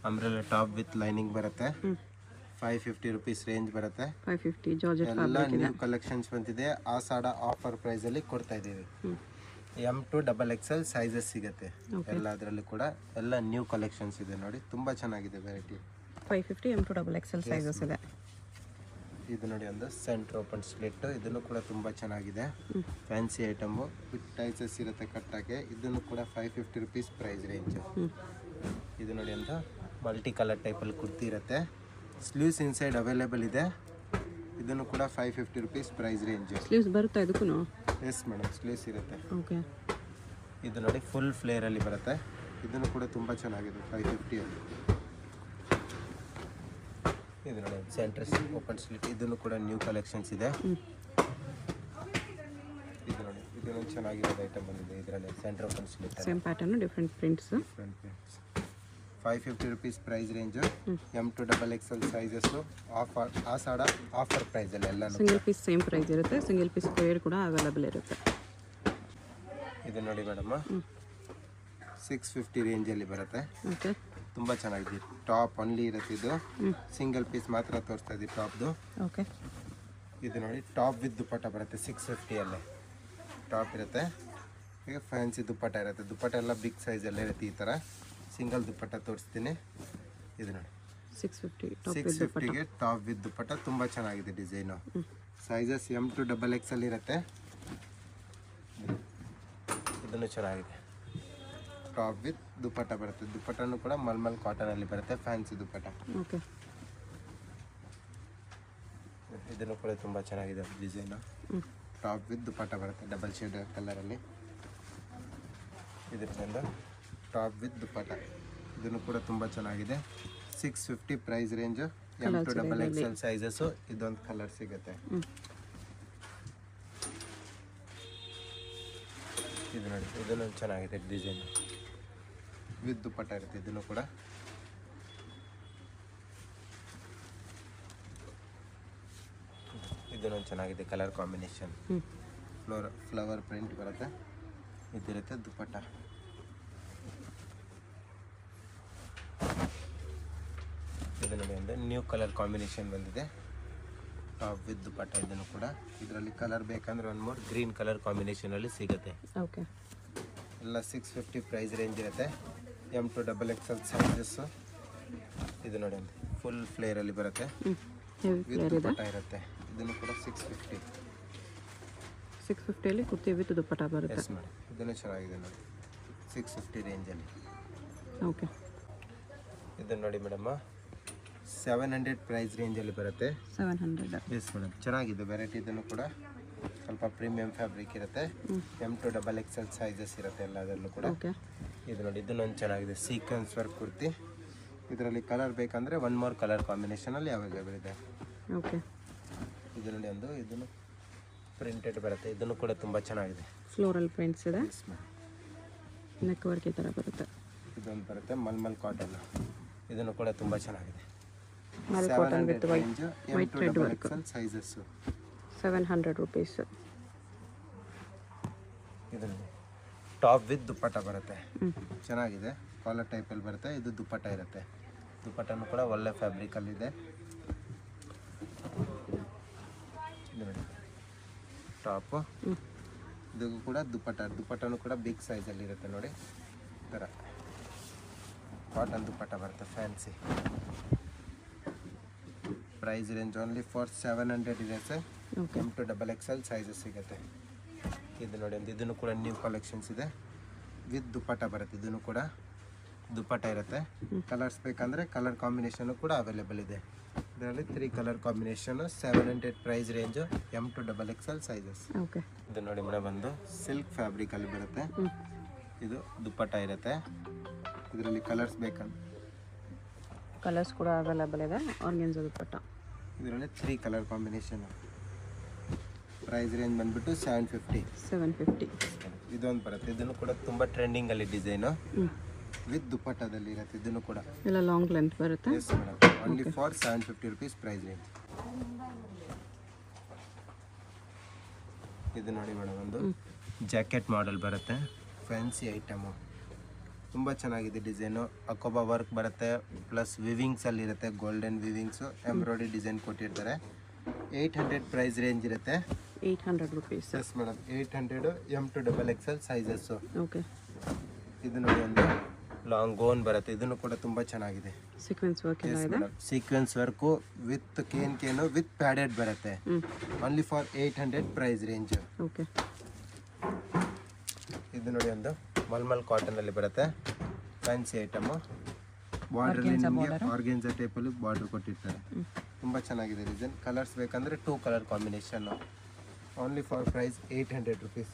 Umbrella top with lining ಬರುತ್ತೆ. 550 rupees range ಬರುತ್ತೆ. 550 georgette ಎಲ್ಲ ನ್ಯೂ ಕಲೆಕ್ಷನ್ಸ್ ಬಂದಿದೆ. ಆಷಾಢ ಆಫರ್ ಪ್ರೈಸಲ್ಲಿ ಕೊಡ್ತಾ ಇದ್ದೀವಿ. M2 XXL ಸೈಜಸ್ ಸಿಗುತ್ತೆ ಎಲ್ಲದರಲ್ಲೂ ಕೂಡ. ಎಲ್ಲ ನ್ಯೂ ಕಲೆಕ್ಷನ್ಸ್ ಇದೆ ನೋಡಿ, ತುಂಬ ಚೆನ್ನಾಗಿದೆ ವೆರೈಟಿ. 550 M2 XXL ಸೈಜಸ್ ಇದೆ. ಇದು ನೋಡಿ ಒಂದು ಸೆಂಟರ್ ಓಪನ್ ಸ್ಲಿಟ್, ಇದನ್ನು ಕೂಡ ತುಂಬ ಚೆನ್ನಾಗಿದೆ. ಫ್ಯಾನ್ಸಿ ಐಟಮು ವಿತ್ ಟೈಸಸ್ ಇರುತ್ತೆ ಕಟ್ಟಾಗೆ. ಇದನ್ನು ಕೂಡ 550 ರುಪೀಸ್ ಪ್ರೈಸ್ ರೇಂಜು. ಇದು ನೋಡಿ ಒಂದು ಮಲ್ಟಿ ಕಲರ್ ಟೈಪಲ್ಲಿ ಕುರ್ತಿ ಇರುತ್ತೆ. ಸ್ಲೀವ್ಸ್ ಇನ್ಸೈಡ್ ಅವೈಲೇಬಲ್ ಇದೆ. ಇದನ್ನು ಕೂಡ 550 ರುಪೀಸ್ ಪ್ರೈಸ್ ರೇಂಜ್. ಸ್ಲೀವ್ಸ್ ಬರುತ್ತಾ ಇದಕ್ಕೂ? ಎಸ್ ಮೇಡಮ್, ಸ್ಲೀವ್ಸ್ ಇರುತ್ತೆ. ಓಕೆ. ಇದು ನೋಡಿ ಫುಲ್ ಫ್ಲೇರಲ್ಲಿ ಬರುತ್ತೆ. ಇದನ್ನು ಕೂಡ ತುಂಬ ಚೆನ್ನಾಗಿದೆ 550ಅಲ್ಲಿ. ಇದು ನೋಡಿ ಸೆಂಟರ್ ಓಪನ್ ಸ್ಲಿಟ್, ಇದನ್ನು ಕೂಡ ನ್ಯೂ ಕಲೆಕ್ಷನ್ಸ್ ಇದೆ. ಇದು ನೋಡಿ ಇದನ್ನು ಚೆನ್ನಾಗಿರೋದು ಐಟಮ್ ಬಂದಿದೆ. ಇದರಲ್ಲಿ centre open slit same pattern, different prints. 550 rupees price range. M2 XXL sizes Ashadha offer ಪ್ರೈಸಲ್ಲಿ ಎಲ್ಲ. ಸಿಂಗಲ್ ಪೀಸ್ ಸೇಮ್ ಪ್ರೈಸ್ ಇರುತ್ತೆ, ಸಿಂಗಲ್ ಪೀಸ್ ಪೇರ್ ಕೂಡ ಅವೈಲೇಬಲ್ ಇರುತ್ತೆ. ಇದು ನೋಡಿ ಮೇಡಮ್ 650 ರೇಂಜಲ್ಲಿ ಬರುತ್ತೆ. ಓಕೆ. ತುಂಬ ಚೆನ್ನಾಗಿದೆ. ಟಾಪ್ ಒನ್ಲಿ ಇರುತ್ತೆ. ಇದು ಸಿಂಗಲ್ ಪೀಸ್ ಮಾತ್ರ ತೋರಿಸ್ತಾ ಇದ್ದೀವಿ ಟಾಪ್ದು. ಓಕೆ. ಇದು ನೋಡಿ ಟಾಪ್ ವಿತ್ ದುಪ್ಪಟ್ಟ ಬರುತ್ತೆ. 650ಅಲ್ಲೇ ಟಾಪ್ ಇರುತ್ತೆ. ಈಗ ಫ್ಯಾನ್ಸಿ ದುಪ್ಪಟ್ಟ ಇರುತ್ತೆ. ದುಪ್ಪಟ್ಟ ಎಲ್ಲ ಬಿಗ್ ಸೈಜಲ್ಲೇ ಇರುತ್ತೆ. ಈ ಥರ ಸಿಂಗಲ್ ದುಪ್ಪಟ್ಟ ತೋರಿಸ್ತೀನಿ. ಇದು ನೋಡಿ 650ಗೆ ಟಾಪ್ ವಿತ್ ದುಪ್ಪಟ್ಟ, ತುಂಬ ಚೆನ್ನಾಗಿದೆ ಡಿಸೈನು. ಸೈಜಸ್ M2 XXL ಇರುತ್ತೆ. ಇದನ್ನು ಚೆನ್ನಾಗಿದೆ. ಟಾಪ್ ವಿತ್ ದುಪ್ಪಟ್ಟ ಬರುತ್ತೆ. ದುಪ್ಪಟ್ಟನು ಕೂಡ ಮಲ್ಮಲ್ ಕಾಟನಲ್ಲಿ ಬರುತ್ತೆ, ಫ್ಯಾನ್ಸಿ ದುಪ್ಪಟ್ಟ. ಓಕೆ. ಇದನ್ನು ಕೂಡ ತುಂಬ ಚೆನ್ನಾಗಿದೆ ಡಿಸೈನು. ಟಾಪ್ ವಿತ್ ದುಪ್ಪಟ್ಟ ಬರುತ್ತೆ, ಡಬಲ್ ಶೇಡ್ ಕಲರಲ್ಲಿ. ಇದರಿಂದ ಟಾಪ್ ವಿತ್ ದುಪ್ಪಟ್ಟ, ಇದನ್ನು ಕೂಡ ತುಂಬ ಚೆನ್ನಾಗಿದೆ. 650 price range. M2 XXL sizes. ಇದೊಂದು ಕಲರ್ ಸಿಗುತ್ತೆ. ಇದು ನೋಡಿ ಇದನ್ನು ಚೆನ್ನಾಗಿದೆ ಡಿಸೈನ್ ವಿತ್ ದುಪ್ಪಟ್ಟ ಇರುತ್ತೆ. ಇದನ್ನು ಕೂಡ ಇದನ್ನು ಚೆನ್ನಾಗಿದೆ. ಕಲರ್ ಕಾಂಬಿನೇಷನ್ ಫ್ಲವರ್ ಪ್ರಿಂಟ್ ಬರುತ್ತೆ. ಇದಿರುತ್ತೆ ದುಪ್ಪಟ್ಟ. ಇದು ನೋಡಿ ಒಂದು ನ್ಯೂ ಕಲರ್ ಕಾಂಬಿನೇಷನ್ ಬಂದಿದೆ. ಟಾಪ್ ವಿತ್ ದುಪ್ಪಟ್ಟ. ಇದನ್ನು ಕೂಡ ಇದರಲ್ಲಿ ಕಲರ್ ಬೇಕಂದ್ರೆ ಒಂದು ಮೂರು ಗ್ರೀನ್ ಕಲರ್ ಕಾಂಬಿನೇಷನಲ್ಲಿ ಸಿಗುತ್ತೆ. ಓಕೆ. ಎಲ್ಲ 650 ಪ್ರೈಸ್ ರೇಂಜ್ ಇರುತ್ತೆ. M2 XXL sizes. ಇದು ನೋಡಿ ಒಂದು ಫುಲ್ ಫ್ಲೇರಲ್ಲಿ ಬರುತ್ತೆ, ವಿತ್ ದುಪ್ಪಟ್ಟ ಇರುತ್ತೆ. ಇದನ್ನು ಕೂಡ 650ಅಲ್ಲಿ ಕುರ್ತಿ ವಿತ್ ದುಪ್ಪಟ್ಟ ಬರುತ್ತೆ. ಎಸ್ ಮೇಡಮ್, ಇದನ್ನು ಚೆನ್ನಾಗಿದೆ ನೋಡಿ 650 ರೇಂಜಲ್ಲಿ. ಓಕೆ. ಇದನ್ನು ನೋಡಿ ಮೇಡಮ್ 700 ಪ್ರೈಸ್ ರೇಂಜಲ್ಲಿ ಬರುತ್ತೆ. 700. ಎಸ್ ಮೇಡಮ್, ಚೆನ್ನಾಗಿದೆ ವೆರೈಟಿ. ಇದನ್ನು ಕೂಡ ಸ್ವಲ್ಪ ಪ್ರೀಮಿಯಂ ಫ್ಯಾಬ್ರಿಕ್ ಇರುತ್ತೆ. M2 XXL ಸೈಜಸ್ ಇರುತ್ತೆ ಎಲ್ಲದರಲ್ಲೂ ಕೂಡ. ಓಕೆ. ಇದು ನೋಡಿ ಇದನ್ನೊಂದು ಚೆನ್ನಾಗಿದೆ ಸೀಕ್ವೆನ್ಸ್ ವರ್ಕ್ ಕುರ್ತಿ. ಇದರಲ್ಲಿ ಕಲರ್ ಬೇಕಂದರೆ ಒನ್ ಮೋರ್ ಕಲರ್ ಕಾಂಬಿನೇಷನಲ್ಲಿ ಅವೈಲೇಬಲ್ ಇದೆ. ಓಕೆ. ಇದು ನೋಡಿ ಒಂದು ಇದನ್ನು ಪ್ರಿಂಟೆಡ್ ಬರುತ್ತೆ. ಇದನ್ನು ಕೂಡ ತುಂಬ ಚೆನ್ನಾಗಿದೆ. ಫ್ಲೋರಲ್ ಪ್ರಿಂಟ್ಸ್ ಇದೆ. Yes madam. ನೆಕ್ ವರ್ಕ್ ಈ ಥರ ಬರುತ್ತೆ. ಇದೊಂದು ಬರುತ್ತೆ ಮಲ್ಮಲ್ ಕಾಟನ್. ಇದನ್ನು ಕೂಡ ತುಂಬ ಚೆನ್ನಾಗಿದೆ. 700 range. M2 XXL sizes. 700 rupees. ಇದು ಟಾಪ್ ವಿತ್ ದುಪ್ಪಟ್ಟ ಬರುತ್ತೆ. ಚೆನ್ನಾಗಿದೆ. ಕಾಲರ್ ಟೈಪಲ್ಲಿ ಬರುತ್ತೆ. ಇದು ದುಪ್ಪಟ್ಟ ಇರುತ್ತೆ. ದುಪ್ಪಟ್ಟನು ಕೂಡ ಒಳ್ಳೆ ಫ್ಯಾಬ್ರಿಕಲ್ಲಿದೆ. ಇದು ನೋಡಿ ಟಾಪು. ಇದು ಕೂಡ ದುಪ್ಪಟ್ಟ. ದುಪ್ಪಟ್ಟನು ಕೂಡ ಬಿಗ್ ಸೈಜಲ್ಲಿ ಇರುತ್ತೆ ನೋಡಿ. ಈ ಥರ ಕಾಟನ್ ದುಪ್ಪಟ್ಟ ಬರುತ್ತೆ fancy. Price range only for 700 ಇದೆ ಸರ್. M2 XXL ಸೈಜಸ್ ಸಿಗುತ್ತೆ. ಇದು ನೋಡಿ ಒಂದು ಇದನ್ನು ಕೂಡ ನ್ಯೂ ಕಲೆಕ್ಷನ್ಸ್ ಇದೆ. ವಿತ್ ದುಪ್ಪಟ್ಟ ಬರುತ್ತೆ. ಇದನ್ನು ಕೂಡ ದುಪ್ಪಟ್ಟ ಇರುತ್ತೆ. ಕಲರ್ಸ್ ಬೇಕಂದರೆ ಕಲರ್ ಕಾಂಬಿನೇಷನು ಕೂಡ ಅವೈಲೇಬಲ್ ಇದೆ. ಇದರಲ್ಲಿ 3 colour combination. 700 price range. M2 XXL sizes. Okay. ಇದು ನೋಡಿ ಮೇಡಮ್ ಒಂದು ಸಿಲ್ಕ್ ಫ್ಯಾಬ್ರಿಕಲ್ಲಿ ಬರುತ್ತೆ. ಇದು ದುಪ್ಪಟ್ಟ ಇರುತ್ತೆ. ಇದರಲ್ಲಿ ಕಲರ್ಸ್ ಬೇಕಂದ್ರೆ ಕಲರ್ಸ್ ಕೂಡ ಅವೈಲೇಬಲ್ ಇದೆ. ಆರ್ಗೆನ್ಜಾ ದುಪ್ಪಟ್ಟ. ಇದರಲ್ಲಿ 3 ಕಲರ್ ಕಾಂಬಿನೇಷನ್. ಪ್ರೈಸ್ ರೇಂಜ್ ಬಂದ್ಬಿಟ್ಟು 750. ಇದೊಂದು ಬರುತ್ತೆ. ಇದನ್ನು ಕೂಡ ತುಂಬ ಟ್ರೆಂಡಿಂಗಲ್ಲಿ ಡಿಸೈನು ವಿತ್ ದುಪ್ಪಟ್ಟದಲ್ಲಿ ಇರುತ್ತೆ. ಇದನ್ನು ಕೂಡ ಎಲ್ಲ ಲಾಂಗ್ ಲೆಂತ್ ಬರುತ್ತೆ. Yes madam, only for 750 rupees price range. ಇದು ನೋಡಿ ಮೇಡಮ್ ಒಂದು ಜಾಕೆಟ್ ಮಾಡೆಲ್ ಬರುತ್ತೆ. Fancy item. ತುಂಬ ಚೆನ್ನಾಗಿದೆ ಡಿಸೈನು. ಅಕೋಬಾ ವರ್ಕ್ ಬರುತ್ತೆ, ಪ್ಲಸ್ ವಿವಿಂಗ್ಸಲ್ಲಿ ಇರುತ್ತೆ, ಗೋಲ್ಡನ್ ವಿವಿಂಗ್ಸು, ಎಂಬ್ರಾಯ್ಡ್ರಿ ಡಿಸೈನ್ ಕೊಟ್ಟಿರ್ತಾರೆ. 800 ಪ್ರೈಸ್ ರೇಂಜ್ ಇರುತ್ತೆ. 800 rupees. Yes madam, 800 M to XXL sizes. Okay. ಇದು ನೋಡಿ ಒಂದು ಲಾಂಗ್ ಗೋನ್ ಬರುತ್ತೆ, ಇದನ್ನು ಕೂಡ ತುಂಬ ಚೆನ್ನಾಗಿದೆ. ಸೀಕ್ವೆನ್ಸ್ ವರ್ಕ್ ಎಲ್ಲ ಎಸ್ ಇದೆ. Madam, sequence work with cane with padded ಬರುತ್ತೆ. Only for 800 price range. Okay. ಇದು ನೋಡಿ ಒಂದು ಮಲ್ಮಲ್ ಕಾಟನಲ್ಲಿ ಬರುತ್ತೆ, ಫ್ಯಾನ್ಸಿ ಐಟಮು. ಬಾರ್ಡ್ರಲ್ಲಿ ನಿಮಗೆ ಆರ್ಗೆನ್ಸಾ ಟೈಪಲ್ಲಿ ಬಾರ್ಡರ್ ಕೊಟ್ಟಿರ್ತಾರೆ. ತುಂಬ ಚೆನ್ನಾಗಿದೆ ಡಿಸೈನ್. ಕಲರ್ಸ್ ಬೇಕಂದರೆ 2 colour combination. Only for price 800 rupees.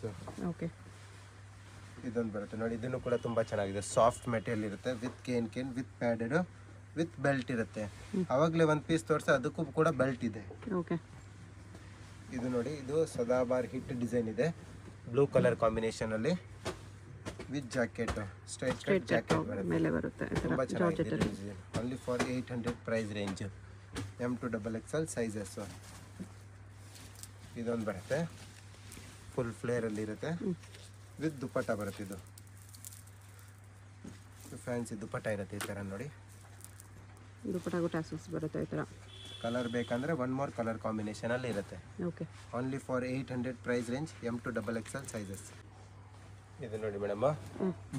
Okay. ಇದೊಂದು ಬರುತ್ತೆ ನೋಡಿ, ಇದನ್ನು ಕೂಡ ತುಂಬ ಚೆನ್ನಾಗಿದೆ. ಸಾಫ್ಟ್ ಮೆಟೀರಿಯಲ್ ಇರುತ್ತೆ, with cane with padded with belt ಇರುತ್ತೆ. ಆವಾಗಲೇ ಒಂದು ಪೀಸ್ ತೋರಿಸಿ, ಅದಕ್ಕೂ ಕೂಡ ಬೆಲ್ಟ್ ಇದೆ. ಓಕೆ. ಇದು ನೋಡಿ, ಇದು ಸದಾಬಾರ್ ಹಿಟ್ ಡಿಸೈನ್ ಇದೆ, ಬ್ಲೂ ಕಲರ್ ಕಾಂಬಿನೇಷನಲ್ಲಿ with jacket, straight cut jacket ಬರುತ್ತೆ, ಮೇಲೆ ಬರುತ್ತೆ. ತುಂಬ ಚೆನ್ನಾಗಿದೆ design. Only for 800 price range. M to XXL sizes. ಇದೊಂದು ಬರುತ್ತೆ, ಫುಲ್ ಫ್ಲೇರಲ್ಲಿ ಇರುತ್ತೆ, ವಿತ್ ದುಪ್ಪಟ್ಟ ಬರುತ್ತೆ. ಇದು ಫ್ಯಾನ್ಸಿ ದುಪ್ಪಟ್ಟ ಇರುತ್ತೆ ಈ ಥರ ನೋಡಿ. ದುಪ್ಪಟ್ಟಾಗೂ ಟ್ಯಾಸಲ್ಸ್ ಬರುತ್ತೆ ಈ ಥರ. ಕಲರ್ ಬೇಕಂದರೆ 1 more ಕಲರ್ ಕಾಂಬಿನೇಷನಲ್ಲಿ ಇರುತ್ತೆ. Okay. Only for 800 price range. M to XXL sizes. ಇದು ನೋಡಿ ಮೇಡಮ್,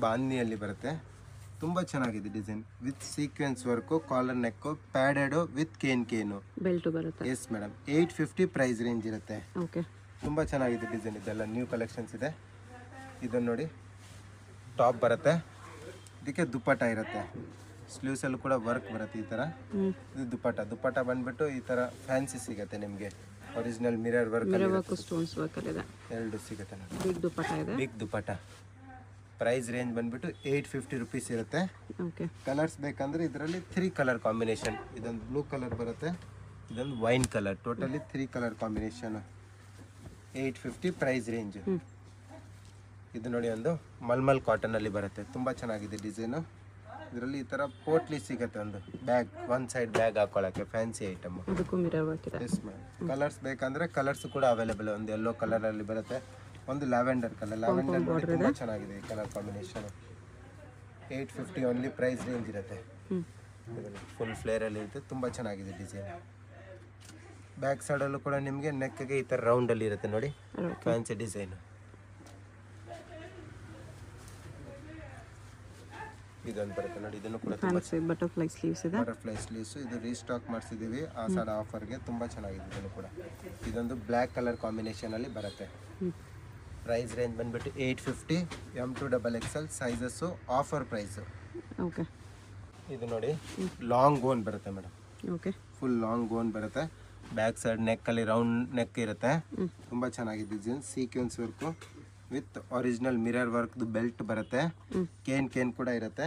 ಬಾಂದಿಯಲ್ಲಿ ಬರುತ್ತೆ, ತುಂಬ ಚೆನ್ನಾಗಿದೆ design. With sequence work, collar neck, padded with cane. Belt ಬರುತ್ತೆ. ಎಸ್ ಮೇಡಮ್, 850 ಪ್ರೈಸ್ ರೇಂಜ್ ಇರುತ್ತೆ. ಓಕೆ. ತುಂಬ ಚೆನ್ನಾಗಿದೆ ಡಿಸೈನ್. ಇದೆಲ್ಲ ನ್ಯೂ ಕಲೆಕ್ಷನ್ಸ್ ಇದೆ. ಇದನ್ನು ನೋಡಿ, ಟಾಪ್ ಬರುತ್ತೆ, ಇದಕ್ಕೆ ದುಪ್ಪಟ್ಟ ಇರುತ್ತೆ, ಸ್ಲೀವ್ಸಲ್ಲೂ ಕೂಡ ವರ್ಕ್ ಬರುತ್ತೆ ಈ ಥರ. ಇದು ದುಪ್ಪಟ್ಟ ಬಂದ್ಬಿಟ್ಟು ಈ ಥರ ಫ್ಯಾನ್ಸಿ ಸಿಗುತ್ತೆ ನಿಮಗೆ. Original mirror work, stones work ಇದೆ, ಎರಡು ಸಿಗುತ್ತೆ ನೋಡಿ. ಬಿಗ್ ದುಪ್ಪಟ್ಟ ಇದೆ. ಬಿಗ್ ದುಪ್ಪಟ್ಟ. ಪ್ರೈಸ್ ರೇಂಜ್ ಬಂದ್ಬಿಟ್ಟು 850 rupees ಇರುತ್ತೆ. ಓಕೆ. ಕಲರ್ಸ್ ಬೇಕಂದ್ರೆ ಇದರಲ್ಲಿ 3 ಕಲರ್ ಕಾಂಬಿನೇಷನ್. ಇದೊಂದು ಬ್ಲೂ ಕಲರ್ ಬರುತ್ತೆ, ಇದೊಂದು wine colour, totally 3 colour combination. 850 price range. ಇದು ನೋಡಿ ಒಂದು ಮಲ್ಮಲ್ ಕಾಟನಲ್ಲಿ ಬರುತ್ತೆ, ತುಂಬ ಚೆನ್ನಾಗಿದೆ ಡಿಸೈನು. ಇದರಲ್ಲಿ ಈ ಥರ ಪೋಟ್ಲಿ ಸಿಗುತ್ತೆ, ಒಂದು ಬ್ಯಾಗ್, ಒಂದು ಸೈಡ್ ಬ್ಯಾಗ್ ಹಾಕೊಳ್ಳೋಕ್ಕೆ, ಫ್ಯಾನ್ಸಿ ಐಟಮ್. ಅದಕ್ಕೂ ಮಿರರ್ ವರ್ಕ್ ಇದೆ. Yes ma'am. ಕಲರ್ಸ್ ಬೇಕಂದ್ರೆ ಕಲರ್ಸ್ ಕೂಡ ಅವೈಲೇಬಲ್. ಒಂದು ಯೆಲ್ಲೋ ಕಲರಲ್ಲಿ ಬರುತ್ತೆ, ಒಂದು ಲ್ಯಾವೆಂಡರ್ ಕಲರ್. ಲ್ಯಾವೆಂಡರ್ ನೋಡಿ ತುಂಬ ಚೆನ್ನಾಗಿದೆ ಈ colour combination. 850 only price range ಇರುತ್ತೆ. ಫುಲ್ ಫ್ಲೇರಲ್ಲಿ ಇರುತ್ತೆ, ತುಂಬ ಚೆನ್ನಾಗಿದೆ ಡಿಸೈನ್. ಬ್ಯಾಕ್ ಸೈಡಲ್ಲೂ ಕೂಡ ನಿಮಗೆ ನೆಕ್ಗೆ ಈ ಥರ ರೌಂಡಲ್ಲಿ ಇರುತ್ತೆ ನೋಡಿ, ಫ್ಯಾನ್ಸಿ ಡಿಸೈನ್. ಇದೊಂದು ಬರುತ್ತೆ ನೋಡಿ, ಇದನ್ನು ಕೂಡ ಫ್ಯಾನ್ಸಿ ಬಟರ್ಫ್ಲೈ ಸ್ಲೀವ್ಸ್ ಇದೆ. Butterfly sleeves. ಇದು ರೀಸ್ಟಾಕ್ ಮಾಡಿಸಿದ್ದೀವಿ ಆಷಾಢ ಆಫರ್ಗೆ, ತುಂಬ ಚೆನ್ನಾಗಿದೆ ಇದನ್ನು ಕೂಡ. ಇದೊಂದು ಬ್ಲ್ಯಾಕ್ ಕಲರ್ ಕಾಂಬಿನೇಷನಲ್ಲಿ ಬರುತ್ತೆ. ಪ್ರೈಸ್ ರೇಂಜ್ ಬಂದ್ಬಿಟ್ಟು 850 M to XXL sizes, offer price. Okay. ಇದು ನೋಡಿ, ಲಾಂಗ್ ಗೋನ್ ಬರುತ್ತೆ madam. Okay. Full long gown ಬರುತ್ತೆ, ಬ್ಯಾಕ್ ಸೈಡ್ ನೆಕ್ಕಲ್ಲಿ ರೌಂಡ್ ನೆಕ್ ಇರುತ್ತೆ, ತುಂಬ ಚೆನ್ನಾಗಿದೆ design. Sequence work with original mirror ವರ್ಕ್ದು ಬೆಲ್ಟ್ ಬರುತ್ತೆ, ಕೇನ್ ಕೂಡ ಇರುತ್ತೆ.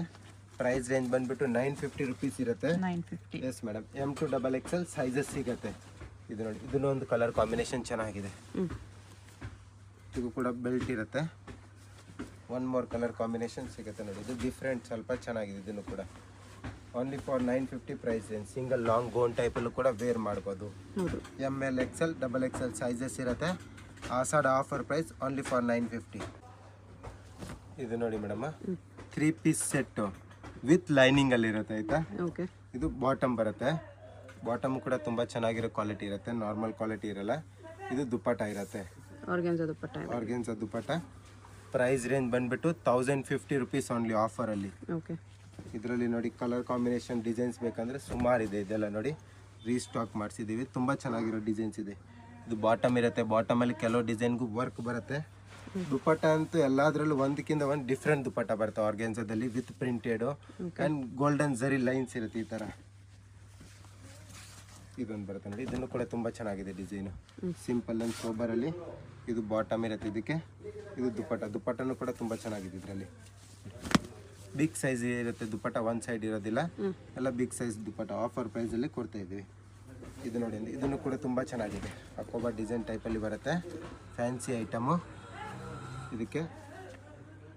ಪ್ರೈಸ್ ರೇಂಜ್ ಬಂದ್ಬಿಟ್ಟು 950 rupees ಇರುತ್ತೆ. 950. Yes madam, M to XXL sizes ಸಿಗುತ್ತೆ. ಇದು ನೋಡಿ, ಇದನ್ನು ಒಂದು ಕಲರ್ ಕಾಂಬಿನೇಷನ್ ಚೆನ್ನಾಗಿದೆ. ಇದು ಕೂಡ ಬೆಲ್ಟ್ ಇರುತ್ತೆ, 1 more ಕಲರ್ ಕಾಂಬಿನೇಷನ್ ಸಿಗುತ್ತೆ ನೋಡಿ. ಇದು ಡಿಫ್ರೆಂಟ್, ಸ್ವಲ್ಪ ಚೆನ್ನಾಗಿದೆ ಇದನ್ನು ಕೂಡ. Only for 950 price range. Single long gown ಟೈಪಲ್ಲೂ ಕೂಡ ವೇರ್ ಮಾಡ್ಬೋದು. ML XL XXL ಸೈಜಸ್ ಇರುತ್ತೆ. Ashadha offer price only for 950. ಇದು ನೋಡಿ ಮೇಡಮ್, 3 piece ಸೆಟ್ಟು ವಿತ್ ಲೈನಿಂಗಲ್ಲಿ ಇರುತ್ತೆ ಆಯಿತಾ. ಓಕೆ. ಇದು ಬಾಟಮ್ ಬರುತ್ತೆ, ಬಾಟಮ್ ಕೂಡ ತುಂಬ ಚೆನ್ನಾಗಿರೋ ಕ್ವಾಲಿಟಿ ಇರುತ್ತೆ, ನಾರ್ಮಲ್ ಕ್ವಾಲಿಟಿ ಇರಲ್ಲ. ಇದು ದುಪ್ಪಟ್ಟ ಇರುತ್ತೆ, ಆರ್ಗೆನ್ಸಾ ದುಪ್ಪಟ್ಟ ಇದೆ. ಆರ್ಗೆನ್ಸಾ ದುಪ್ಪಟ್ಟ. ಪ್ರೈಸ್ ರೇಂಜ್ ಬಂದ್ಬಿಟ್ಟು 1050 rupees ಓನ್ಲಿ ಆಫರಲ್ಲಿ. ಓಕೆ. ಇದರಲ್ಲಿ ನೋಡಿ ಕಲರ್ ಕಾಂಬಿನೇಷನ್ ಡಿಸೈನ್ಸ್ ಬೇಕಂದರೆ ಸುಮಾರಿದೆ. ಇದೆಲ್ಲ ನೋಡಿ ರೀಸ್ಟಾಕ್ ಮಾಡಿಸಿದ್ದೀವಿ, ತುಂಬ ಚೆನ್ನಾಗಿರೋ ಡಿಸೈನ್ಸ್ ಇದೆ. ಇದು ಬಾಟಮ್ ಇರುತ್ತೆ, ಬಾಟಮಲ್ಲಿ ಕೆಲವು ಡಿಸೈನ್ಗೂ ವರ್ಕ್ ಬರುತ್ತೆ. ದುಪ್ಪಟ್ಟ ಅಂತೂ ಎಲ್ಲದರಲ್ಲೂ ಒಂದಕ್ಕಿಂತ ಒಂದು ಡಿಫ್ರೆಂಟ್ ದುಪ್ಪಟ್ಟ ಬರುತ್ತೆ ಆರ್ಗೆನ್ಸಾದಲ್ಲಿ, with printed and golden zari lines ಇರುತ್ತೆ ಈ ಥರ. ಇದೊಂದು ಬರುತ್ತೆ ನೋಡಿ, ಇದನ್ನು ಕೂಡ ತುಂಬ ಚೆನ್ನಾಗಿದೆ ಡಿಸೈನು. ಸಿಂಪಲ್ ಆ್ಯಂಡ್ ಸೋಬರಲ್ಲಿ ಇದು ಬಾಟಮ್ ಇರುತ್ತೆ ಇದಕ್ಕೆ. ಇದು ದುಪ್ಪಟ್ಟನೂ ಕೂಡ ತುಂಬ ಚೆನ್ನಾಗಿದೆ. ಇದರಲ್ಲಿ ಬಿಗ್ ಸೈಜ್ ಇರುತ್ತೆ ದುಪ್ಪಟ್ಟ, ಒಂದು ಸೈಡ್ ಇರೋದಿಲ್ಲ, ಎಲ್ಲ ಬಿಗ್ ಸೈಜ್ ದುಪ್ಪಟ್ಟ ಆಫರ್ ಪ್ರೈಸಲ್ಲಿ ಕೊಡ್ತಾ ಇದ್ದೀವಿ. ಇದು ನೋಡಿ, ಇದನ್ನು ಕೂಡ ತುಂಬ ಚೆನ್ನಾಗಿದೆ. ಅಕೋಬಾ ಡಿಸೈನ್ ಟೈಪಲ್ಲಿ ಬರುತ್ತೆ, ಫ್ಯಾನ್ಸಿ ಐಟಮು. ಇದಕ್ಕೆ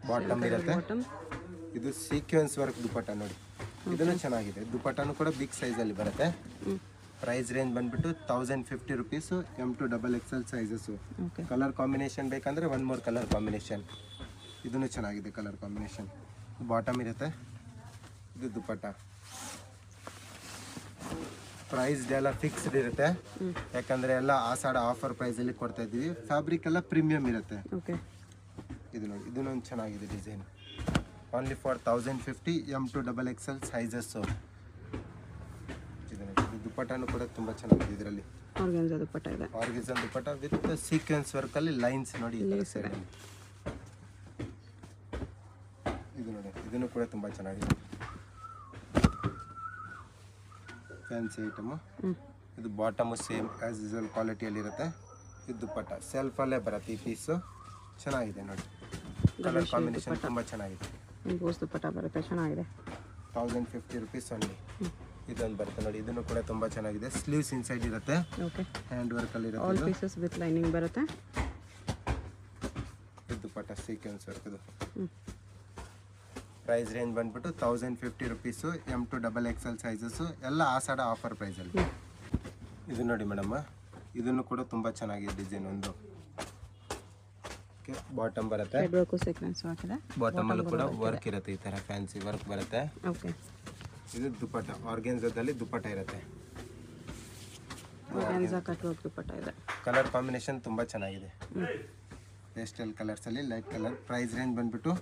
ಬಾಟಮ್ ಇರುತ್ತೆ, ಇದು ಸೀಕ್ವೆನ್ಸ್ ವರ್ಕ್ ದುಪ್ಪಟ್ಟ ನೋಡಿ, ಇದನ್ನು ಚೆನ್ನಾಗಿದೆ. ದುಪ್ಪಟ್ಟನೂ ಕೂಡ ಬಿಗ್ ಸೈಜಲ್ಲಿ ಬರುತ್ತೆ. ಪ್ರೈಸ್ ರೇಂಜ್ ಬಂದ್ಬಿಟ್ಟು 1050 rupees. M to XXL sizes. Colour combination ಬೇಕಂದರೆ 1 more ಕಲರ್ ಕಾಂಬಿನೇಷನ್. ಇದನ್ನು ಚೆನ್ನಾಗಿದೆ ಕಲರ್ ಕಾಂಬಿನೇಷನ್. ಬಾಟಮ್ ಇರುತ್ತೆ, ಇದು ದುಪ್ಪಟ್ಟ. ಪ್ರೈಸ್ ಎಲ್ಲ ಫಿಕ್ಸ್ಡ್ ಇರುತ್ತೆ, ಯಾಕಂದರೆ ಎಲ್ಲ ಆಷಾಢ ಆಫರ್ ಪ್ರೈಸಲ್ಲಿ ಕೊಡ್ತಾ ಇದ್ದೀವಿ. ಫ್ಯಾಬ್ರಿಕ್ ಎಲ್ಲ ಪ್ರೀಮಿಯಮ್ ಇರುತ್ತೆ. ಓಕೆ, ಇದು ನೋಡಿ, ಇದನ್ನೊಂದು ಚೆನ್ನಾಗಿದೆ design. Only for 1050 M2XXL sizes. ಇದು ನೋಡಿ, ಇದು ದುಪ್ಪಟ್ಟನೂ ಕೂಡ ತುಂಬ ಚೆನ್ನಾಗಿದೆ. ಇದರಲ್ಲಿ ಆರ್ಗನ್ಜಾ ದುಪ್ಪಟ್ಟ ಇದೆ. ಆರ್ಗನ್ಜಾ ದುಪ್ಪಟ್ಟ ವಿತ್ ಸೀಕ್ವೆನ್ಸ್ ವರ್ಕಲ್ಲಿ ಲೈನ್ಸ್ ನೋಡಿ ಈ ಥರ ಸೈಡಲ್ಲಿ. ಇದು ನೋಡಿ, ಇದನ್ನು ಕೂಡ ತುಂಬ ಚೆನ್ನಾಗಿದೆ. Fancy item. ಇದು ಬಾಟಮು ಸೇಮ್ ಆ್ಯಸ್ ಯೂಸಲ್ ಕ್ವಾಲಿಟಿಯಲ್ಲಿರುತ್ತೆ. ಇದು ದುಪ್ಪಟ್ಟ ಸೆಲ್ಫಲ್ಲೇ ಬರುತ್ತೆ. ಈ ಪೀಸು ಚೆನ್ನಾಗಿದೆ ನೋಡಿ, ಕಲರ್ ಕಾಂಬಿನೇಷನ್ ತುಂಬ ಚೆನ್ನಾಗಿದೆ. ಗೋಸ್ ದುಪ್ಪಟ್ಟ ಬರುತ್ತೆ, ಚೆನ್ನಾಗಿದೆ. 1050 rupees ಓನ್ಲಿ. ಇದೊಂದು ಬರುತ್ತೆ ನೋಡಿ, ಇದನ್ನು ಕೂಡ ತುಂಬ ಚೆನ್ನಾಗಿದೆ. ಸ್ಲೀವ್ಸ್ ಇನ್ಸೈಡ್ ಇರುತ್ತೆ, ಓಕೆ, ಹ್ಯಾಂಡ್ ವರ್ಕಲ್ಲಿ ಆಲ್ ಇರುತ್ತೆ. ಪೀಸಸ್ ವಿತ್ ಲೈನಿಂಗ್ ಬರುತ್ತೆ. ಇದು ದುಪ್ಪಟ್ಟ ಸೀಕ್ವೆನ್ಸ್ ವರ್ಕ್. ಇದು ಪ್ರೈಸ್ ರೇಂಜ್ ಬಂದ್ಬಿಟ್ಟು 1050 rupees. M2XXL ಸೈಜಸ್ಸು ಎಲ್ಲ ಆಷಾಢ ಆಫರ್ ಪ್ರೈಸಲ್ಲಿ. ಇದು ನೋಡಿ ಮೇಡಮ್, ಇದನ್ನು ಕೂಡ ತುಂಬ ಚೆನ್ನಾಗಿದೆ ಡಿಸೈನ್. ಒಂದು ಬಾಟಮ್ ಬರುತ್ತೆ, ಸೀಕ್ವೆನ್ಸ್ ಹಾಕಿದೆ. ಬಾಟಮಲ್ಲೂ ಕೂಡ ವರ್ಕ್ ಇರುತ್ತೆ, ಈ ಥರ ಫ್ಯಾನ್ಸಿ ವರ್ಕ್ ಬರುತ್ತೆ. ಓಕೆ, ಇದು ದುಪ್ಪಟ್ಟ ಆರ್ಗೆನ್ಜಾದಲ್ಲಿ ದುಪ್ಪಟ್ಟ ಇರುತ್ತೆ. ಆರ್ಗನ್ಜಾ ಕಟ್ ವರ್ಕ್ ದುಪ್ಪಟ್ಟ ಇದೆ. ಕಲರ್ ಕಾಂಬಿನೇಷನ್ ತುಂಬ ಚೆನ್ನಾಗಿದೆ. ಪೇಸ್ಟಲ್ ಕಲರ್ಸಲ್ಲಿ ಲೈಟ್ ಕಲರ್. ಪ್ರೈಸ್ ರೇಂಜ್ ಬಂದ್ಬಿಟ್ಟು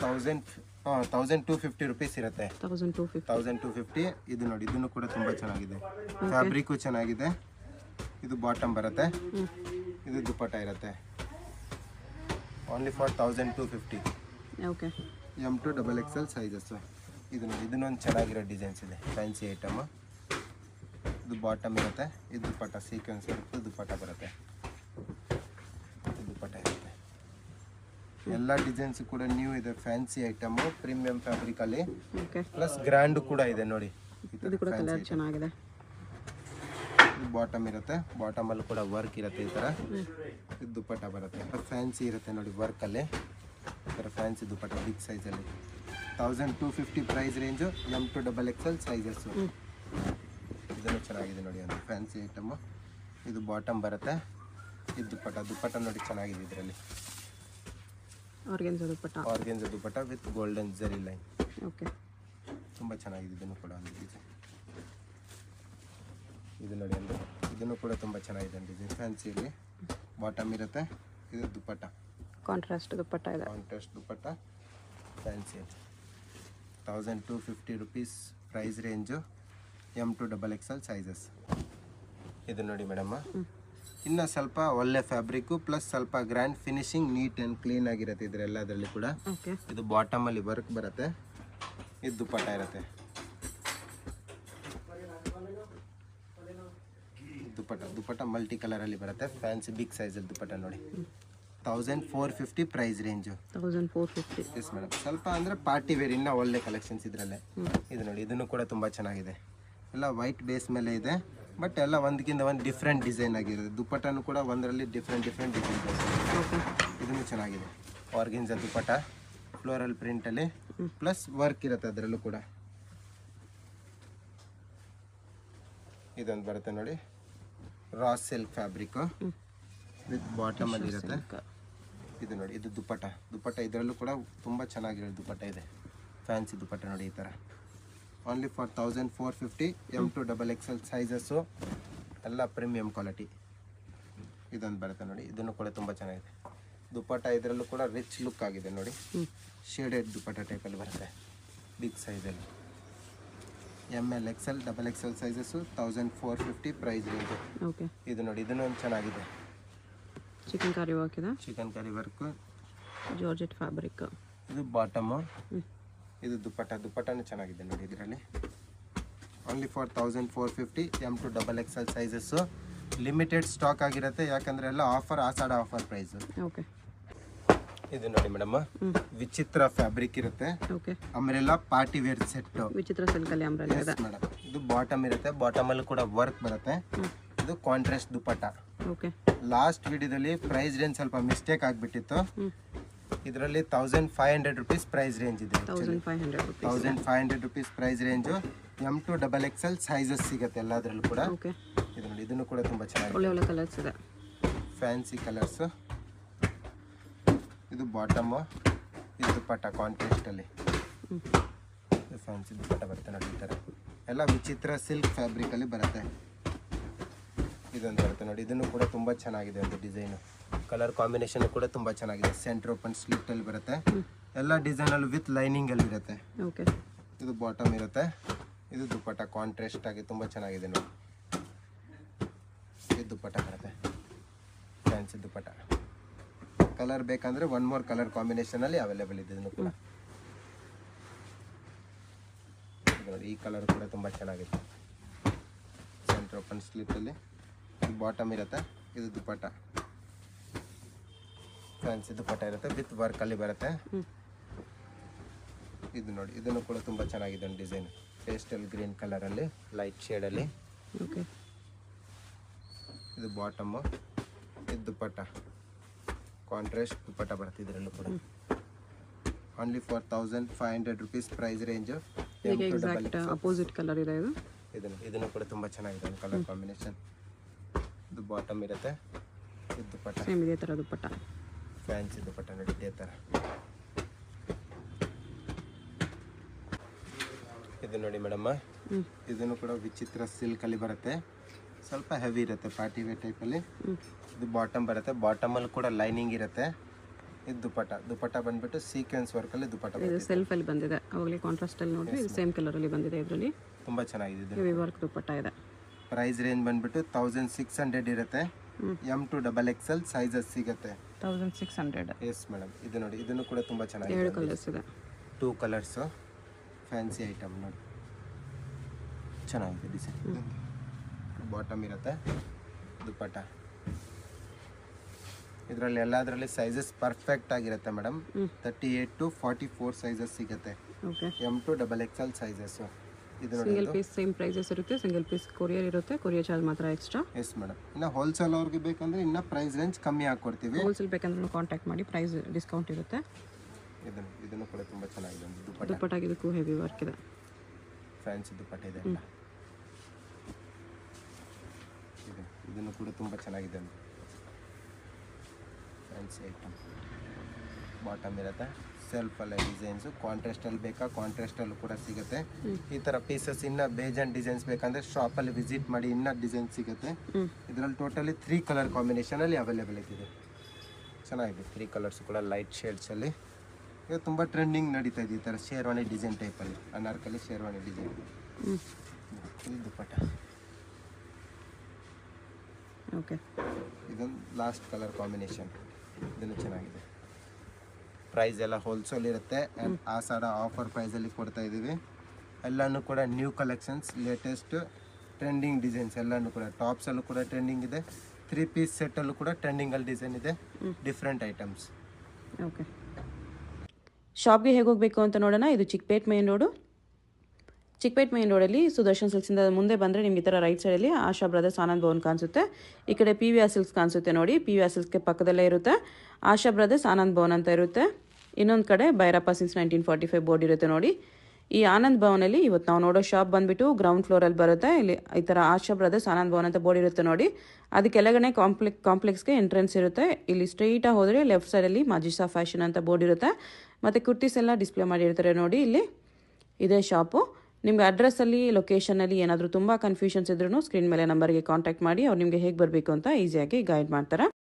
1250 rupees ಇರುತ್ತೆ. 1250. ಇದು ನೋಡಿ, ಇದನ್ನು ಕೂಡ ತುಂಬ ಚೆನ್ನಾಗಿದೆ. ಫ್ಯಾಬ್ರಿಕ್ಕು ಚೆನ್ನಾಗಿದೆ. ಇದು ಬಾಟಮ್ ಬರುತ್ತೆ, ಇದು ದುಪ್ಪಟ್ಟ ಇರುತ್ತೆ. Only for 1250. Okay, M2XXL sizes. ಇದು ನೋಡಿ, ಇದನ್ನೊಂದು ಚೆನ್ನಾಗಿರೋ ಡಿಸೈನ್ಸ್ ಇದೆ, ಫ್ಯಾನ್ಸಿ ಐಟಮು. ಇದು ಬಾಟಮ್ ಇರುತ್ತೆ, ಇದು ದುಪ್ಪಟ್ಟ ಸೀಕ್ವೆನ್ಸ್ ಇರುತ್ತೆ, ದುಪ್ಪಟ್ಟ ಬರುತ್ತೆ. ಇದು ದುಪ್ಪಟ್ಟ ಇರುತ್ತೆ. ಎಲ್ಲ ಡಿಸೈನ್ಸ್ ಕೂಡ ನ್ಯೂ ಇದೆ, ಫ್ಯಾನ್ಸಿ ಐಟಮು, ಪ್ರೀಮಿಯಂ ಫ್ಯಾಬ್ರಿಕಲ್ಲಿ. ಓಕೆ, ಪ್ಲಸ್ ಗ್ರ್ಯಾಂಡು ಕೂಡ ಇದೆ ನೋಡಿ. ಇದು ಕೂಡ ಕಲರ್ ಚೆನ್ನಾಗಿದೆ. ಇದು ಬಾಟಮ್ ಇರುತ್ತೆ, ಬಾಟಮಲ್ಲೂ ಕೂಡ ವರ್ಕ್ ಇರುತ್ತೆ ಈ ಥರ. ಇದು ದುಪ್ಪಟ್ಟ ಬರುತ್ತೆ, ಫ್ಯಾನ್ಸಿ ಇರುತ್ತೆ ನೋಡಿ ವರ್ಕಲ್ಲಿ. ಈ ಥರ ಫ್ಯಾನ್ಸಿ ದುಪ್ಪಟ್ಟ ಬಿಗ್ ಸೈಜಲ್ಲಿ. 1250 ಪ್ರೈಸ್ ರೇಂಜು. M2XXL sizes. ಇದನ್ನು ಚೆನ್ನಾಗಿದೆ ನೋಡಿ, ಒಂದು ಫ್ಯಾನ್ಸಿ ಐಟಮು. ಇದು ಬಾಟಮ್ ಬರುತ್ತೆ, ಇದು ದುಪ್ಪಟ್ಟ ನೋಡಿ ಚೆನ್ನಾಗಿದೆ. ಇದರಲ್ಲಿ organza dupatta, organza dupatta with golden zari line. Okay, ತುಂಬ ಚೆನ್ನಾಗಿದೆ. ಇದನ್ನು ಕೂಡ ಒಂದು ಡಿಸೈನ್. ಇದು ನೋಡಿ, ಒಂದು ಇದನ್ನು ಕೂಡ ತುಂಬ ಚೆನ್ನಾಗಿದೆ ಡಿಸೈನ್, ಫ್ಯಾನ್ಸಿಯಲ್ಲಿ. ಬಾಟಮ್ ಇರುತ್ತೆ, ಇದು ದುಪ್ಪಟ್ಟ ಕಾಂಟ್ರಾಸ್ಟ್ ದುಪ್ಪಟ್ಟ ಇದೆ. Contrast dupatta fancy. 1250 rupees price range. M2XXL sizes. ಇದು ನೋಡಿ ಮೇಡಮ್, ಇನ್ನು ಸ್ವಲ್ಪ ಒಳ್ಳೆ ಫ್ಯಾಬ್ರಿಕ್ಕು ಪ್ಲಸ್ ಸ್ವಲ್ಪ grand finishing, neat and clean ಆಗಿರುತ್ತೆ ಇದರೆಲ್ಲದರಲ್ಲಿ ಕೂಡ. ಓಕೆ, ಇದು ಬಾಟಮಲ್ಲಿ ವರ್ಕ್ ಬರುತ್ತೆ, ಇದು ದುಪ್ಪಟ್ಟ ಇರುತ್ತೆ. ದುಪ್ಪಟ್ಟ ಮಲ್ಟಿ ಕಲರಲ್ಲಿ ಬರುತ್ತೆ, ಫ್ಯಾನ್ಸಿ ಬಿಗ್ ಸೈಜಲ್ಲಿ ದುಪ್ಪಟ್ಟ ನೋಡಿ. 1450 ಪ್ರೈಸ್ ರೇಂಜು. 1450. Yes madam. ಸ್ವಲ್ಪ ಅಂದರೆ ಪಾರ್ಟಿ ವೇರ್, ಇನ್ನೂ ಒಳ್ಳೆ ಕಲೆಕ್ಷನ್ಸ್ ಇದರಲ್ಲೇ. ಇದು ನೋಡಿ, ಇದನ್ನು ಕೂಡ ತುಂಬ ಚೆನ್ನಾಗಿದೆ. ಎಲ್ಲ ವೈಟ್ ಬೇಸ್ ಮೇಲೆ ಇದೆ, ಬಟ್ ಎಲ್ಲ ಒಂದಕ್ಕಿಂತ ಒಂದು ಡಿಫ್ರೆಂಟ್ ಡಿಸೈನ್ ಆಗಿರುತ್ತೆ. ದುಪ್ಪಟ್ಟನೂ ಕೂಡ ಒಂದರಲ್ಲಿ ಡಿಫ್ರೆಂಟ್ ಡಿಸೈನ್. ಇದನ್ನು ಚೆನ್ನಾಗಿದೆ. ಆರ್ಗೆನ್ಜಾ ದುಪ್ಪಟ್ಟ ಫ್ಲೋರಲ್ ಪ್ರಿಂಟಲ್ಲಿ ಪ್ಲಸ್ ವರ್ಕ್ ಇರುತ್ತೆ ಅದರಲ್ಲೂ ಕೂಡ. ಇದೊಂದು ಬರುತ್ತೆ ನೋಡಿ, ರಾ ಸಿಲ್ಕ್ ಫ್ಯಾಬ್ರಿಕ್ಕು ವಿತ್ ಬಾಟಮಲ್ಲಿ ಇರುತ್ತೆ. ಇದು ನೋಡಿ, ಇದು ದುಪ್ಪಟ್ಟ ಇದರಲ್ಲೂ ಕೂಡ ತುಂಬ ಚೆನ್ನಾಗಿರೋ ದುಪ್ಪಟ್ಟ ಇದೆ, ಫ್ಯಾನ್ಸಿ ದುಪ್ಪಟ್ಟ ನೋಡಿ ಈ ಥರ. Only for 1450. M2XXL ಸೈಜಸ್ಸು, ಎಲ್ಲ ಪ್ರೀಮಿಯಂ ಕ್ವಾಲಿಟಿ. ಇದೊಂದು ಬರುತ್ತೆ ನೋಡಿ, ಇದನ್ನು ಕೂಡ ತುಂಬ ಚೆನ್ನಾಗಿದೆ ದುಪ್ಪಟ್ಟ. ಇದರಲ್ಲೂ ಕೂಡ ರಿಚ್ ಲುಕ್ ಆಗಿದೆ ನೋಡಿ, ಶೇಡೆಡ್ ದುಪ್ಪಟ್ಟ ಟೈಪಲ್ಲಿ ಬರುತ್ತೆ, ಬಿಗ್ ಸೈಜಲ್ಲಿ. ML XL XXL sizes. 1450 price range. Okay, ಇದು ನೋಡಿ, ಇದನ್ನು ಒಂದು ಚೆನ್ನಾಗಿದೆ. ಚಿಕನ್ ಕರಿ ವರ್ಕ್ ಇದೆ, chikankari work, georgette fabric. ಇದು ಬಾಟಮು, ಇದು ದುಪ್ಪಟ್ಟನೂ ಚೆನ್ನಾಗಿದೆ ನೋಡಿ ಇದರಲ್ಲಿ. Only for 1450. M2XXL sizes. Limited stock ಆಗಿರುತ್ತೆ, ಯಾಕಂದರೆ ಎಲ್ಲ offer, Ashadha offer price. Okay, ಇದು ನೋಡಿ ಮೇಡಮ್, ವಿಚಿತ್ರ ಫ್ಯಾಬ್ರಿಕ್ ಇರುತ್ತೆ. Okay, umbrella party wear set. Vichitra ಸಿಲ್ಕಲ್ಲಿ ಅಂಬ್ರೆಲಾ ಇದೆ ಮೇಡಮ್. ಇದು ಬಾಟಮ್ ಇರುತ್ತೆ, ಬಾಟಮಲ್ಲೂ ಕೂಡ ವರ್ಕ್ ಬರುತ್ತೆ. ಇದು ಕಾಂಟ್ರಾಸ್ಟ್ ದುಪ್ಪಟ್ಟ. ಓಕೆ, ಲಾಸ್ಟ್ ವಿಡಿಯೋದಲ್ಲಿ ಪ್ರೈಸ್ ರೇಂಜ್ ಸ್ವಲ್ಪ ಮಿಸ್ಟೇಕ್ ಆಗಿಬಿಟ್ಟಿತ್ತು. ಇದರಲ್ಲಿ 1500 rupees ಪ್ರೈಸ್ ರೇಂಜ್ ಇದೆ. 1500 rupees price range. M2XXL sizes ಸಿಗುತ್ತೆ ಎಲ್ಲದರಲ್ಲೂ ಕೂಡ. ಓಕೆ, ಇದು ನೋಡಿ, ಇದನ್ನು ಕೂಡ ತುಂಬ ಚೆನ್ನಾಗಿದೆ, ಒಳ್ಳೆ ಕಲರ್ಸ್ ಇದೆ, ಫ್ಯಾನ್ಸಿ ಕಲರ್ಸು. ಇದು ಬಾಟಮು, ಇದು ದುಪ್ಪಟ್ಟ ಕಾಂಟ್ರಾಸ್ಟಲ್ಲಿ. ಫ್ಯಾನ್ಸಿ ದುಪ್ಪಟ್ಟ ಬರುತ್ತೆ ನೋಡಿ ಈ ಥರ ಎಲ್ಲ ವಿಚಿತ್ರ ಸಿಲ್ಕ್ ಫ್ಯಾಬ್ರಿಕಲ್ಲಿ ಬರುತ್ತೆ. ಇದೊಂದು ಬರುತ್ತೆ ನೋಡಿ, ಇದನ್ನು ಕೂಡ ತುಂಬ ಚೆನ್ನಾಗಿದೆ ಒಂದು ಡಿಸೈನು. ಕಲರ್ ಕಾಂಬಿನೇಷನ್ ಕೂಡ ತುಂಬ ಚೆನ್ನಾಗಿದೆ. ಸೆಂಟರ್ ಓಪನ್ ಸ್ಲಿಟ್ಟಲ್ಲಿ ಬರುತ್ತೆ. ಎಲ್ಲ ಡಿಸೈನಲ್ಲಿ ವಿತ್ ಲೈನಿಂಗಲ್ಲಿ ಇರುತ್ತೆ. ಓಕೆ, ಇದು ಬಾಟಮ್ ಇರುತ್ತೆ. ಇದು ದುಪ್ಪಟ್ಟ ಕಾಂಟ್ರಾಸ್ಟ್ ಆಗಿ ತುಂಬ ಚೆನ್ನಾಗಿದೆ ನೋಡಿ. ಇದು ದುಪ್ಪಟ್ಟ ಬರುತ್ತೆ, ಫ್ಯಾನ್ಸಿ ದುಪ್ಪಟ್ಟ. ಕಲರ್ ಬೇಕಂದ್ರೆ 1 more ಕಲರ್ ಕಾಂಬಿನೇಷನಲ್ಲಿ ಅವೈಲೇಬಲ್ ಇದೆ. ಇದನ್ನು ಕೂಡ ನೋಡಿ, ಈ ಕಲರ್ ಕೂಡ ತುಂಬ ಚೆನ್ನಾಗಿದೆ. ಸೆಂಟರ್ ಓಪನ್ ಸ್ಲಿಟ್ಟಲ್ಲಿ ಇದು ಬಾಟಮ್ ಇರುತ್ತೆ. ಇದು ದುಪ್ಪಟ್ಟ ಫ್ಯಾನ್ಸಿ ದುಪ್ಪಟ್ಟ ಇರುತ್ತೆ ವಿತ್ ವರ್ಕಲ್ಲಿ ಬರುತ್ತೆ. ಇದು ನೋಡಿ, ಇದನ್ನು ಕೂಡ ತುಂಬ ಚೆನ್ನಾಗಿದೆ ಒಂದು ಡಿಸೈನ್. ಪೇಸ್ಟಲ್ ಗ್ರೀನ್ ಕಲರಲ್ಲಿ ಲೈಟ್ ಶೇಡಲ್ಲಿ. ಓಕೆ, ಇದು ಬಾಟಮು, ಇದು ದುಪ್ಪಟ್ಟ ಕಾಂಟ್ರಾಸ್ಟ್ ದುಪ್ಪಟ್ಟ ಬರುತ್ತೆ. ಇದರಲ್ಲೂ ಕೂಡ only 4500 rupees price range. Exact opposite colour ಇದೆ ಇದು. ಇದನ್ನು ಕೂಡ ತುಂಬ ಚೆನ್ನಾಗಿದೆ ಒಂದು ಕಲರ್ ಕಾಂಬಿನೇಷನ್. ಇದು ಬಾಟಮ್ ಇರುತ್ತೆ. ಇದು ದುಪ್ಪಟ್ಟ ಸೇಮ್ ಇದೇ ಥರ ದುಪ್ಪಟ್ಟ, ಫ್ಯಾನ್ಸಿ ದುಪ್ಪಟ್ಟ ನೋಡಿ ಇದೇ ಥರ. ಇದು ನೋಡಿ ಮೇಡಮ್ಮ, ಇದನ್ನು ಕೂಡ ವಿಚಿತ್ರ ಸಿಲ್ಕಲ್ಲಿ ಬರುತ್ತೆ. ಸ್ವಲ್ಪ ಹೆವಿ ಇರುತ್ತೆ, ಪಾರ್ಟಿ ವೇರ್ ಟೈಪಲ್ಲಿ. ಇದು ಬಾಟಮ್ ಬರುತ್ತೆ. ಬಾಟಮಲ್ಲಿ ಕೂಡ ಲೈನಿಂಗ್ ಇರುತ್ತೆ. ಇದು ದುಪ್ಪಟ್ಟ ಬಂದ್ಬಿಟ್ಟು ಸೀಕ್ವೆನ್ಸ್ ವರ್ಕಲ್ಲಿ ದುಪ್ಪಟ್ಟ ಇದು ಬರುತ್ತೆ. ಸೆಲ್ಫಲ್ಲಿ ಬಂದಿದೆ, ಅವಾಗಲೇ ಕಾಂಟ್ರಾಸ್ಟಲ್ಲಿ ನೋಡಿದ್ರೆ ಇದು ಸೇಮ್ ಕಲರಲ್ಲಿ ಬಂದಿದೆ. ಇದರಲ್ಲಿ ತುಂಬ ಚೆನ್ನಾಗಿದೆ. ಹೆವಿ ವರ್ಕ್ ದುಪ್ಪಟ್ಟ ಇದೆ. ಪ್ರೈಸ್ ರೇಂಜ್ ಬಂದ್ಬಿಟ್ಟು 1600 ಇರುತ್ತೆ. M to XXL ಸೈಜಸ್ ಸಿಗುತ್ತೆ. 1600. Yes madam. ಇದು ನೋಡಿ, ಇದನ್ನು ಕೂಡ ತುಂಬ 2 ಚೆನ್ನಾಗಿದೆ. ಕಲರ್ಸ್ ಇದೆ. 2 ಕಲರ್ಸು ಫ್ಯಾನ್ಸಿ ಐಟಮ್ ನೋಡಿ, ಚೆನ್ನಾಗಿದೆ ಡಿಸೈನ್. ಬಾಟಮ್ ಇರುತ್ತೆ, ದುಪ್ಪಟ್ಟ. ಇದರಲ್ಲಿ ಎಲ್ಲದರಲ್ಲಿ ಸೈಜಸ್ ಪರ್ಫೆಕ್ಟ್ ಆಗಿರುತ್ತೆ ಮೇಡಮ್. 38 to 44 ಸೈಜಸ್ ಸಿಗುತ್ತೆ. Okay, M to XXL sizes. ಇದು ನೋಡಿ, ಸಿಂಗಲ್ ಪೀಸ್ ಸೇಮ್ ಪ್ರೈಸಸ್ ಇರುತ್ತೆ. ಸಿಂಗಲ್ ಪೀಸ್ ಕೊರಿಯರ್ ಇರುತ್ತೆ, ಕೊರಿಯರ್ ಚಾರ್ಜ್ ಮಾತ್ರ ಎಕ್ಸ್ಟ್ರಾ. Yes madam. ಇನ್ನು ಹೋಲ್ಸೇಲ್ ಅವ್ರಿಗೆ ಬೇಕಂದ್ರೆ ಇನ್ನು ಪ್ರೈಸ್ ರೇಂಜ್ ಕಮ್ಮಿ ಹಾಕ್ಕೊಡ್ತೀವಿ. ಹೋಲ್ಸೇಲ್ ಬೇಕಂದ್ರೆ ಕಾಂಟ್ಯಾಕ್ಟ್ ಮಾಡಿ, ಪ್ರೈಸ್ ಡಿಸ್ಕೌಂಟ್ ಇರುತ್ತೆ. ಇದನ್ನು ಕೂಡ ತುಂಬ ಚೆನ್ನಾಗಿದೆ ಒಂದು ದುಪ್ಪಟ್ಟ. ದುಪ್ಪಟ್ಟಾಗಿ ಇದಕ್ಕೂ ಹೆವಿ ವರ್ಕ್ ಇದೆ. ಫ್ಯಾನ್ಸಿ ದುಪ್ಪಟ್ಟ ಇದೆ ಅಲ್ಲ. ಇದನ್ನು ಕೂಡ ತುಂಬ ಚೆನ್ನಾಗಿದೆ ಒಂದು ಫ್ಯಾನ್ಸಿ ಐಟಮ್. ಬಾಟಮ್ ಇರುತ್ತೆ. ಸೆಲ್ಫಲ್ಲ ಡಿಸೈನ್ಸು. ಕಾಂಟ್ರಾಸ್ಟಲ್ಲಿ ಬೇಕಾ ಕಾಂಟ್ರಾಸ್ಟಲ್ಲೂ ಕೂಡ ಸಿಗುತ್ತೆ. ಈ ಥರ ಪೀಸಸ್ ಇನ್ನೂ ಬೇಜಾನ್ ಡಿಸೈನ್ಸ್ ಬೇಕಂದರೆ ಶಾಪಲ್ಲಿ ವಿಸಿಟ್ ಮಾಡಿ, ಇನ್ನೂ ಡಿಸೈನ್ ಸಿಗುತ್ತೆ. ಇದರಲ್ಲಿ ಟೋಟಲಿ 3 ಕಲರ್ ಕಾಂಬಿನೇಷನಲ್ಲಿ ಅವೈಲೇಬಲ್ ಇದೆ. ಚೆನ್ನಾಗಿದೆ. 3 ಕಲರ್ಸ್ ಕೂಡ ಲೈಟ್ ಶೇಡ್ಸಲ್ಲಿ. ಇದು ತುಂಬ ಟ್ರೆಂಡಿಂಗ್ ನಡೀತಾ ಇದೆ ಈ ಥರ ಶೇರ್ವಾನಿ ಡಿಸೈನ್ ಟೈಪಲ್ಲಿ. ಅನಾರ್ಕಲಿ ಶೇರ್ವಾನಿ ಡಿಸೈನ್. ಇದು ದುಪ್ಪಟ್ಟ. ಓಕೆ, ಇದೊಂದು ಲಾಸ್ಟ್ ಕಲರ್ ಕಾಂಬಿನೇಷನ್. ಇದನ್ನು ಚೆನ್ನಾಗಿದೆ. ಪ್ರೈಸ್ ಎಲ್ಲ ಹೋಲ್ಸೇಲ್ ಇರುತ್ತೆ. ಆ್ಯಂಡ್ ಆಷಾಢ ಆಫರ್ ಪ್ರೈಸಲ್ಲಿ ಕೊಡ್ತಾ ಇದ್ದೀವಿ. ಎಲ್ಲನೂ ಕೂಡ new collections, latest trending designs ಎಲ್ಲನೂ ಕೂಡ. ಟಾಪ್ಸಲ್ಲೂ ಕೂಡ ಟ್ರೆಂಡಿಂಗ್ ಇದೆ. 3 ಪೀಸ್ ಸೆಟ್ಟಲ್ಲೂ ಕೂಡ ಟ್ರೆಂಡಿಂಗಲ್ಲಿ ಡಿಸೈನ್ ಇದೆ. Different items. ಓಕೆ, ಶಾಪ್ಗೆ ಹೇಗೆ ಹೋಗಬೇಕು ಅಂತ ನೋಡೋಣ. ಇದು Chickpet main road. Chickpet main ರೋಡಲ್ಲಿ ಸುದರ್ಶನ್ ಸಿಲ್ಕ್ಸಿಂದ ಮುಂದೆ ಬಂದರೆ ನಿಮ್ಗೆ ಈ ಥರ ರೈಟ್ ಸೈಡಲ್ಲಿ ಆಶಾ ಬ್ರದರ್ಸ್ ಆನಂದ್ ಭವನ್ ಕಾಣಿಸುತ್ತೆ. ಈ ಕಡೆ PVR ಸಿಲ್ಕ್ಸ್ ಕಾಣಿಸುತ್ತೆ ನೋಡಿ. PVR ಸಿಲ್ಕ್ಸ್ಗೆ ಪಕ್ಕದಲ್ಲೇ ಇರುತ್ತೆ ಆಶಾ ಬ್ರದರ್ಸ್ ಆನಂದ್ ಭವನ್ ಅಂತ ಇರುತ್ತೆ. ಇನ್ನೊಂದು ಕಡೆ ಭೈರಪ್ಪ ಸಿನ್ಸ್ 1945 ಬೋರ್ಡ್ ಇರುತ್ತೆ ನೋಡಿ. ಈ ಆನಂದ್ ಭವನಲ್ಲಿ ಇವತ್ತು ನಾವು ನೋಡೋ ಶಾಪ್ ಬಂದುಬಿಟ್ಟು ಗ್ರೌಂಡ್ ಫ್ಲೋರಲ್ಲಿ ಬರುತ್ತೆ. ಇಲ್ಲಿ ಈ ಥರ ಆಶಾ ಬ್ರದರ್ಸ್ ಆನಂದ್ ಭವನ್ ಅಂತ ಬೋರ್ಡ್ ಇರುತ್ತೆ ನೋಡಿ. ಅದಕ್ಕೆಲ್ಲಗಡೆ ಕಾಂಪ್ಲೆಕ್ಸ್ಗೆ ಎಂಟ್ರೆನ್ಸ್ ಇರುತ್ತೆ. ಇಲ್ಲಿ ಸ್ಟ್ರೈಟಾಗಿ ಹೋದರೆ ಲೆಫ್ಟ್ ಸೈಡಲ್ಲಿ ಮಜಿಸಾ ಫ್ಯಾಷನ್ ಅಂತ ಬೋರ್ಡ್ ಇರುತ್ತೆ. ಮತ್ತು ಕುರ್ತೀಸ್ ಎಲ್ಲ ಡಿಸ್ಪ್ಲೇ ಮಾಡಿರ್ತಾರೆ ನೋಡಿ. ಇಲ್ಲಿ ಇದೇ ಶಾಪು. ನಿಮ್ಗೆ ಅಡ್ರೆಸ್ಸಲ್ಲಿ, ಲೊಕೇಶನಲ್ಲಿ ಏನಾದರೂ ತುಂಬ ಕನ್ಫ್ಯೂಷನ್ಸ್ ಇದ್ರೂ ಸ್ಕ್ರೀನ್ ಮೇಲೆ ನಂಬರ್ಗೆ ಕಾಂಟ್ಯಾಕ್ಟ್ ಮಾಡಿ. ಅವ್ರು ನಿಮಗೆ ಹೇಗೆ ಬರಬೇಕು ಅಂತ ಈಸಿಯಾಗಿ ಗೈಡ್ ಮಾಡ್ತಾರೆ.